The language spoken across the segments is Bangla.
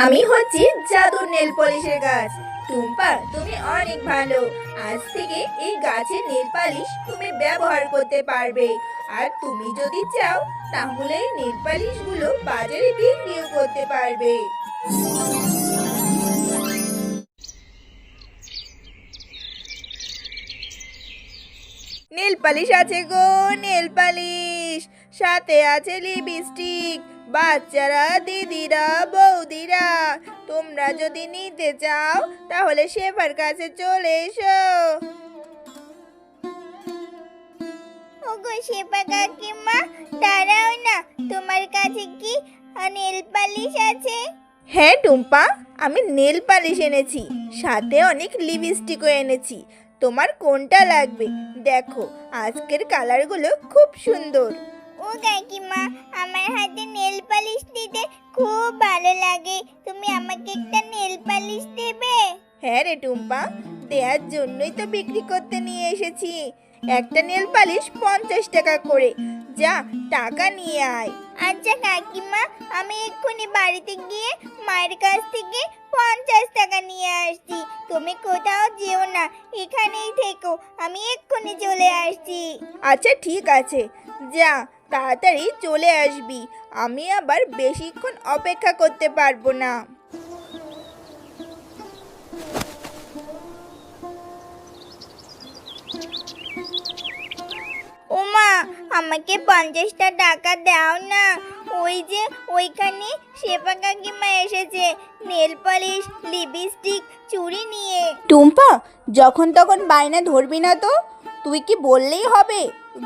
আমি হচ্ছি জাদুর নেল পলিশের গাছ। টুম্পা, তুমি অনেক ভালো। আজ থেকে এই গাছের নেল পালিশ তুমি ব্যবহার করতে পারবে। আর তুমি যদি চাও তাহলে এই নেল পালিশগুলো বাজারে বিক্রিও করতে পারবে। নেল পালিশ আছে গো, নেল পালিশ, সাথে আছে লিপস্টিক। বাচ্চারা, দিদিরা, বৌদিরা, তোমরা যদি নিতে চাও তাহলে শেফার কাছে চলে এসো। ওগো শেফা কাকিমা, দাঁড়াও না, তোমার কাছে কি নেল পালিশ আছে? হ্যাঁ টুম্পা, আমি নেল পালিশ এনেছি, সাথে অনেক লিপস্টিকও এনেছি। তোমার কোনটা লাগবে? দেখো, আজকের কালারগুলো খুব সুন্দর। ও কাকিমা, আমার হাতে নেল পালিশ দিতে খুব ভালো লাগে, তুমি আমাকে একটা নেল পালিশ দেবে? হ্যাঁ রে টুম্পা, দেওয়ার জন্যই তো বিক্রি করতে নিয়ে এসেছি। একটা নেল পালিশ 50 টাকা করে। যা, টাকা নিয়ে আয়। আচ্ছা কাকিমা, আমি এক্ষুনি বাড়িতে গিয়ে মায়ের কাছ থেকে 50 টাকা নিয়ে আসছি। তুমি কোথাও যেও না, এখানেই থেকো, আমি এক্ষুনি চলে আসছি। আচ্ছা ঠিক আছে, যা, তাড়াতাড়ি চলে আসবি। আমি আবার বেশিক্ষণ অপেক্ষা করতে পারবো না। ওমা, আমাকে 50টা টাকা দাও না। ওই যে ওইখানে শেফা কাকিমা এসেছে, নেল পলিশ, লিপস্টিক, চুড়ি নিয়ে। টুম্পা, যখন তখন বায়না ধরবি না তো। তুই কি বললেই হবে?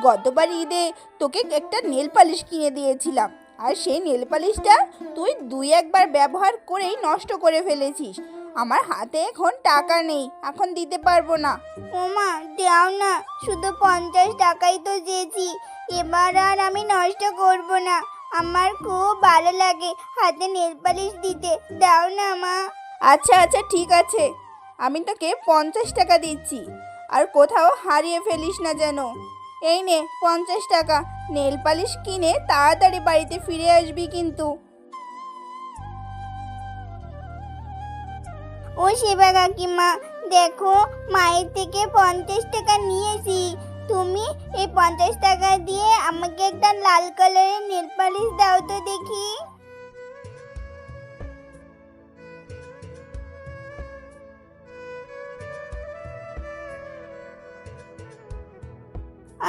গতবার ঈদে তোকে একটা নেল পালিশ কিনে দিয়েছিলাম, আর সেই নেল পালিশটা তুই 2-1 বার ব্যবহার করেই নষ্ট করে ফেলেছিস। আমার হাতে এখন টাকা নেই, এখন দিতে পারবো না। ওমা, দাও না, শুধু 50 টাকাই তো চেয়েছি, এবার আর আমি নষ্ট করব না। আমার খুব ভালো লাগে হাতে নেল পালিশ দিতে, দাও না মা। আচ্ছা আচ্ছা ঠিক আছে, আমি তোকে 50 টাকা দিচ্ছি, আর কোথাও হারিয়ে ফেলিস না যেন। এই নে 50 টাকা, নেল পালিশ কিনে তাড়াতাড়ি বাড়িতে ফিরে আসবি কিন্তু। ও শেফা কাকিমা, দেখো, মায়ের থেকে 50 টাকা নিয়েছি। তুমি এই 50 টাকা দিয়ে আমাকে একটা লাল কালারের নেল পালিশ দাও তো দেখি।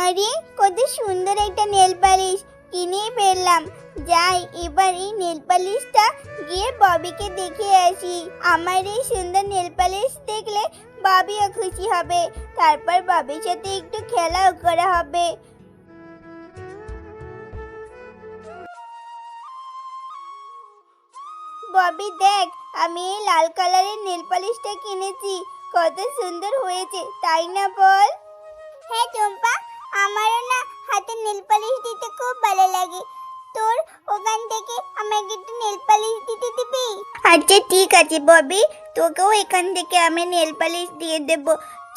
আরে, কত সুন্দর একটা নেল পালিশ কিনেই ফেললাম। যাই, এবার এই নেল পালিশটা গিয়ে ববিকে দেখে আসি। আমার এই সুন্দর নেল পালিশ দেখলে ববিও খুশি হবে, তারপর ববির সাথে একটু খেলাও করা হবে। ববি দেখ, আমি এই লাল কালারের নেল পালিশটা কিনেছি, কত সুন্দর হয়েছে, তাই না বল? হ্যাঁ টম্পা, আমারও না হাতে নেল পালিশ দিতে খুব ভালো লাগে। তোর ওখান থেকে আমাকে একটু নেল পালিশ দিতে দিবি? আচ্ছা ঠিক আছে ববি, তোকেও এখান থেকে আমি নেল পালিশ দিয়ে দেব।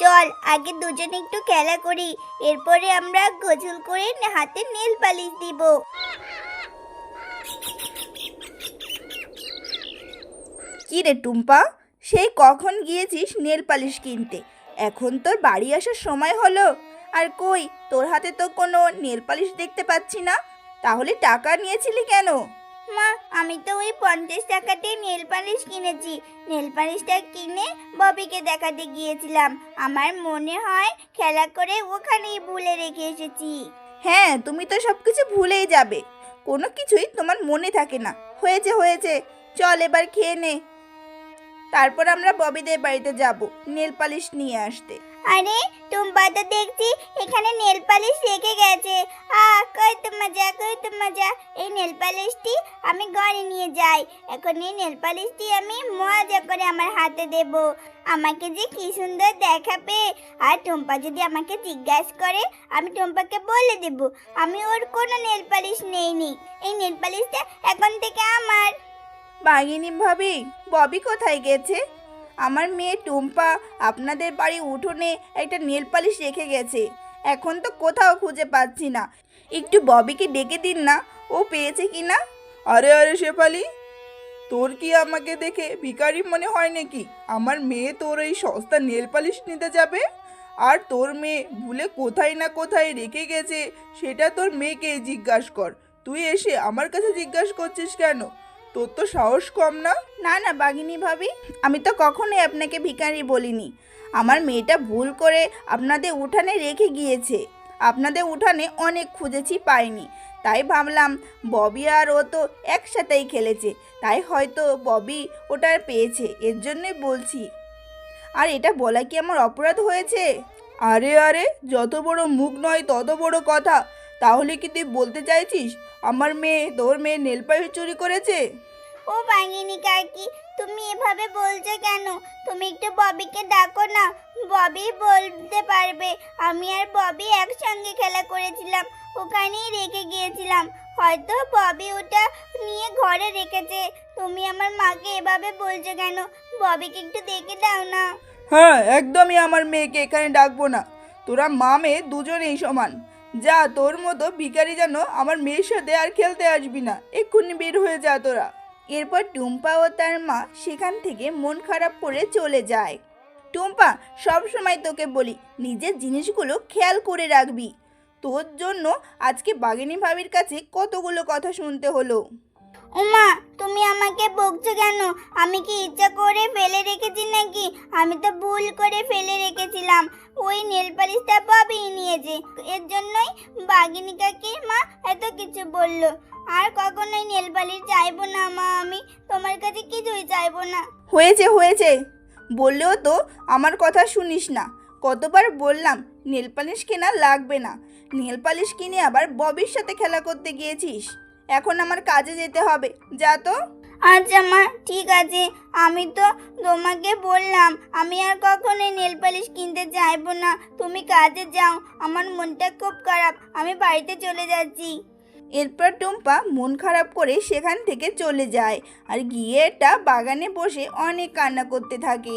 চল, আগে দুজনে একটু খেলা করি, এরপরে আমরা গোসল করে হাতে নেল পালিশ দিব। কি রে টুম্পা, সেই কখন গিয়েছিস নেল পালিশ কিনতে? এখন তোর বাড়ি আসার সময় হলো, আর কই তোর হাতে তো কোনো নেল পালিশ দেখতে পাচ্ছি না। তাহলে টাকা নিয়েছিলি কেন? মা, আমি তো ওই 50 টাকাতে নেল পালিশ কিনেছি। নেল পালিশটা কিনে ববিকে দেখাতে গিয়েছিলাম, আমার মনে হয় খেলা করে ওখানেই ভুলে রেখে এসেছি। হ্যাঁ, তুমি তো সব কিছু ভুলেই যাবে, কোনো কিছুই তোমার মনে থাকে না। হয়েছে হয়েছে, চল এবার খেয়ে নে, তারপর আমরা ববিদের বাড়িতে যাব নেল পালিশ নিয়ে আসতে। আরে, টুম্পা তো দেখছি এখানে নেল পালিশ রেখে গেছে। কত মজা, কত মজা। এই নেল পালিশটি আমি ঘরে নিয়ে যাই। এখন এই নেল পালিশটি আমি মজা করে আমার হাতে দেব, আমাকে যে কি সুন্দর দেখাবে। আর টুম্পা যদি আমাকে জিজ্ঞাসা করে, আমি টুম্পাকে বলে দেব আমি ওর কোনো নেল পালিশ নেইনি, এই নেল পালিশটা এখন থেকে আমার। বাঘিনী ভাবি, ববি কোথায় গেছে? আমার মেয়ে টুম্পা আপনাদের বাড়ি উঠোনে একটা নেল পালিশ রেখে গেছে, এখন তো কোথাও খুঁজে পাচ্ছি না। একটু ববিকে ডেকে দিন না, ও পেয়েছে কি না। আরে আরে শেফালি, তোর কি আমাকে দেখে ভিখারি মনে হয় নাকি? আমার মেয়ে তোর এই সস্তা নেল পালিশ নিতে যাবে, আর তোর মেয়ে ভুলে কোথায় না কোথায় রেখে গেছে সেটা তোর মেয়েকে জিজ্ঞাসা কর। তুই এসে আমার কাছে জিজ্ঞাসা করছিস কেন? তোর তো সাহস কম না? না না বাঘিনী ভাবি, আমি তো কখনোই আপনাকে ভিখারি বলিনি। আমার মেয়েটা ভুল করে আপনাদের উঠানে রেখে গিয়েছে। আপনাদের উঠানে অনেক খুঁজেছি, পাইনি। তাই ভাবলাম ববি আর ও তো একসাথেই খেলেছে, তাই হয়তো ববি ওটা পেয়েছে, এর জন্যই বলছি। আর এটা বলা কি আমার অপরাধ হয়েছে? আরে আরে, যত বড় মুখ নয় তত বড় কথা। তাহলে কি তুই বলতে চাইছিস আমার মেয়ে তোর মেয়ে নেল পালিশ চুরি করেছে? ও বাঘিনী কাকি, তুমি এভাবে বলছো কেন? তুমি একটু ববিকে ডাকো না, ববি বলতে পারবে। আমি আর ববি একসঙ্গে খেলা করেছিলাম, ওখানেই রেখে গিয়েছিলাম। হয়তো ববি ওটা নিয়ে ঘরে রেখেছে। তুমি আমার মাকে এভাবে বলছো কেন? ববিকে একটু দেখে দাও না। হ্যাঁ, একদমই আমার মেয়েকে এখানে ডাকবো না। তোরা মা মেয়ে দুজনেই সমান। যা, তোর মতো ভিখারি যেন আমার মেয়ের সাথে আর খেলতে আসবি না। এক্ষুনি বের হয়ে যা তোরা। এরপর টুম্পা ও তার মা সেখান থেকে মন খারাপ করে চলে যায়। টুম্পা, সব সময় তোকে বলি নিজের জিনিসগুলো খেয়াল করে রাখবি। তোর জন্য আজকে বাঘিনী ভাবির কাছে কতগুলো কথা শুনতে হলো। ওমা, তুমি আমাকে বকছো কেন? আমি কি ইচ্ছা করে ফেলে রেখেছি নাকি? আমি তো ভুল করে ফেলে রেখেছিলাম। ওই নেল পালিশটা ববি নিয়েছে, এর জন্যই বাঘিনী কাকির মা এত কিছু বললো। আর কখনোই নেল পালিশ চাইবো না মা, আমি তোমার কাছে কিছুই চাইবো না। হয়েছে হয়েছে, বললেও তো আমার কথা শুনিস না। কতবার বললাম নেল পালিশ কেনা লাগবে না, নেল পালিশ কিনে আবার ববির সাথে খেলা করতে গিয়েছিস। এখন আমার কাজে যেতে হবে, যা তো। আচ্ছা মা, ঠিক আছে। আমি তো তোমাকে বললাম আমি আর কখনোই নেল পালিশ কিনতে চাইবো না। তুমি কাজে যাও, আমার মনটা খুব খারাপ, আমি বাড়িতে চলে যাচ্ছি। এরপর টুম্পা মন খারাপ করে সেখান থেকে চলে যায় আর গিয়ে একটা বাগানে বসে অনেক কান্না করতে থাকে।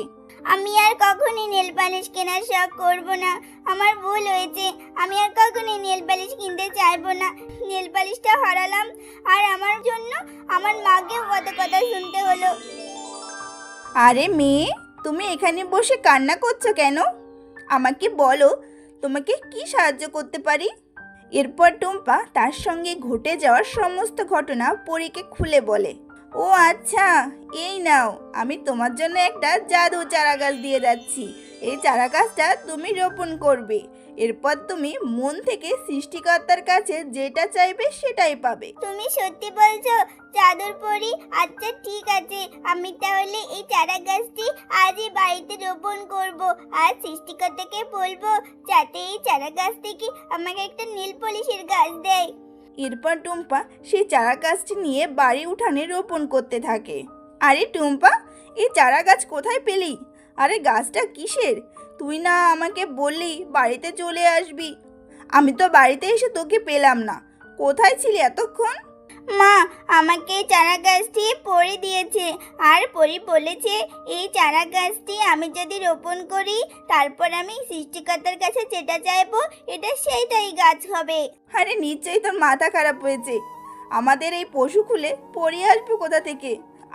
আমি আর কখনোই নেল পালিশ কেনার শখ করবো না। আমার ভুল হয়েছে, আমি আর কখনোই নেল পালিশ কিনতে চাইবো না। নেল পালিশটা হারালাম, আর আমার জন্য আমার মাকেও কত কথা শুনতে হলো। আরে মেয়ে, তুমি এখানে বসে কান্না করছো কেন? আমাকে বলো, তোমাকে কি সাহায্য করতে পারি? এরপর টুম্পা তার সঙ্গে ঘটে যাওয়ার সমস্ত ঘটনা পরীকে খুলে বলে। ও আচ্ছা, এই নাও, আমি তোমার জন্য একটা জাদু চারা গাছ দিয়ে যাচ্ছি। এই চারা গাছটা তুমি রোপণ করবে। এরপর তুমি মন থেকে সৃষ্টিকর্তার কাছে যেটা চাইবে সেটাই পাবে। তুমি সত্যি বলছো জাদুর পরি? আচ্ছা ঠিক আছে, আমি তাহলে এই চারা গাছটি আজই বাড়িতে রোপণ করব, আর সৃষ্টিকর্তাকে বলবো যাতে এই চারা গাছ থেকে আমাকে একটা নীল পলিশের গাছ দেয়। এরপর টুম্পা সেই চারা গাছটি নিয়ে বাড়ি উঠানে রোপণ করতে থাকে। আরে টুম্পা, এই চারা গাছ কোথায় পেলি? আরে গাছটা কিসের? তুই না আমাকে বললি বাড়িতে চলে আসবি? আমি তো বাড়িতে এসে তোকে পেলাম না, কোথায় ছিলি এতক্ষণ? মা আমাকে এই চারা গাছটি পরি দিয়েছে, আর পরি বলেছে এই চারা গাছটি আমি যদি রোপণ করি তারপর আমি সৃষ্টিকর্তার কাছে যেটা চাইবো এটা সেইটাই গাছ হবে। আরে নিশ্চয়ই তোর মাথা খারাপ হয়েছে। আমাদের এই পশু খুলে পরি আসবে কোথা থেকে?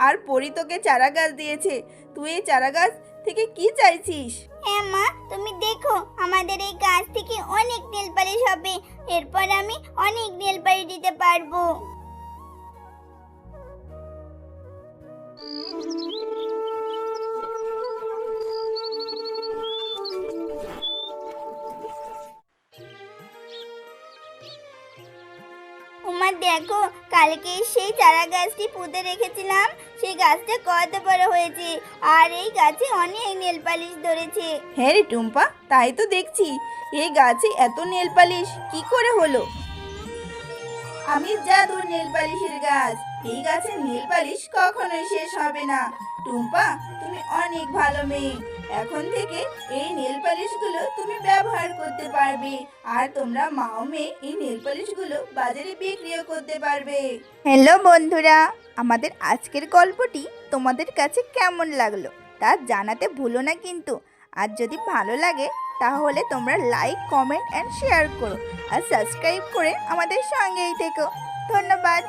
আর পরি তোকে চারা গাছ দিয়েছে, তুই এই চারা গাছ থেকে কি চাইছিস? হ্যাঁ মা, তুমি দেখো আমাদের এই গাছ থেকে অনেক নেল পালিশ হবে, এরপর আমি অনেক নেল পালিশ দিতে পারবো। উমা দেখো, কালকে সেই চারা গাছটি পুঁতে রেখেছিলাম, সেই গাছটা কত বড় হয়েছে, আর এই গাছে অনেক নেল পালিশ ধরেছে। হ্যাঁ রে টুম্পা, তাই তো দেখছি। এই গাছে এত নেল পালিশ কি করে হলো? আমি জাদুর নেল পালিশের গাছ, এই গাছের নেল পালিশ কখনোই শেষ হবে না। টুম্পা, তুমি অনেক ভালো মেয়ে। এখন থেকে এই নেল পালিশগুলো তুমি ব্যবহার করতে পারবে, আর তোমরা মা ও মেয়ে এই নেল পালিশগুলো বাজারে বিক্রিও করতে পারবে। হ্যালো বন্ধুরা, আমাদের আজকের গল্পটি তোমাদের কাছে কেমন লাগলো তা জানাতে ভুলো না কিন্তু। আর যদি ভালো লাগে তাহলে তোমরা লাইক, কমেন্ট অ্যান্ড শেয়ার করো, আর সাবস্ক্রাইব করে আমাদের সঙ্গেই থেকো। ধন্যবাদ।